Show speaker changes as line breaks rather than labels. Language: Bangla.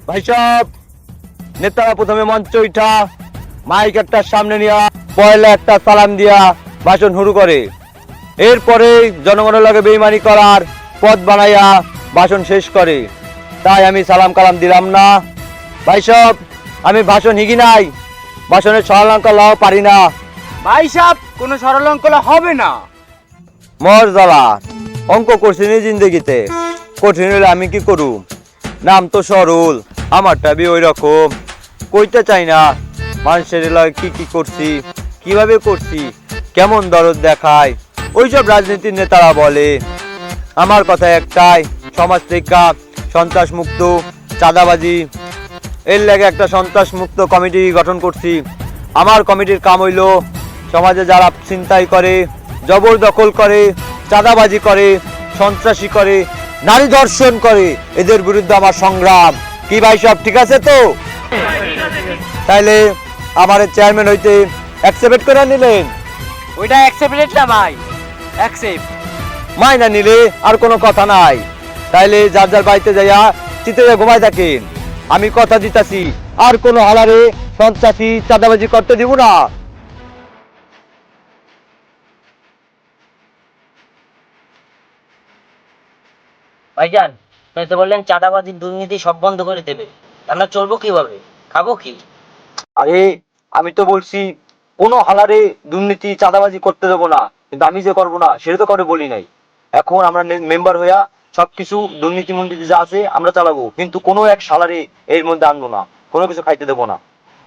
ভাই সব নেতারা প্রথমে মঞ্চ উঠা মাইক একটা সামনে নিয়া পয়লা একটা সালাম দিয়া ভাষণ শুরু করে। এরপরে জনগণের লগে বেইমানি করার পথ বানাইয়া ভাষণ শেষ করে। তাই আমি সালাম কালাম দিলাম না। ভাই সব আমি ভাষণ হিগি নাই, ভাষণের সরলঙ্কা লাও পারি না।
ভাই সাহেব কোনো সরলঙ্কলা হবে না।
মর জ্বালা অঙ্ক করছি নি জিন্দগিতে, কঠিন হলে আমি কি করু? নাম তো সরল, আমারটা বি ওই রকম। কইতে চাই না মানুষের লগে কি কি করছি, কিভাবে করছি, কেমন দরদ দেখায় ওইসব রাজনীতির নেতারা বলে। আমার কথা একটাই, সমাজ থেকে সন্ত্রাস মুক্ত, চাঁদাবাজি এর লাগে একটা সন্ত্রাস মুক্ত কমিটি গঠন করছি। আমার কমিটির কাম হইল সমাজে যারা ছিনতাই করে, জবরদখল করে, চাঁদাবাজি করে, সন্ত্রাসী করে, নারী ধর্ষণ করে, এদের বিরুদ্ধে আমার সংগ্রাম। কি ভাই সব ঠিক আছে তো? তাইলে আমার চেয়ারম্যান হইতে অ্যাকসেপ্ট করে নিলেন?
ওইটা অ্যাকসেপ্টেড না ভাই, অ্যাকসেপ্ট।
মাইনা নিলে আর কোনো কথা নাই। তাইলে যার যার বাড়িতে যাইয়া চিতে ঘুমাই থাকেন। আমি কথা দিতাছি আর কোনো হালারে সন্ত্রাসী চাঁদাবাজি করতে দিব না।
ভাইজান, আপনি তো বললেন চাঁদাবাজি দুর্নীতি সব বন্ধ করে দেবে। আমরা চলবো কিভাবে, খাবো কি?
আরে আমি তো বলছি কোনো হালারে দুর্নীতি চাঁদাবাজি করতে দেবো না, কিন্তু আমি যে করবো না সেটা তো কারো বলি নাই। এখন আমরা মেম্বার হইয়া সবকিছু দুর্নীতি মুন্নীতি যা আছে আমরা চালাবো, কিন্তু কোনো এক সালারে এর মধ্যে আনবো না, কোনো কিছু খাইতে দেবো না।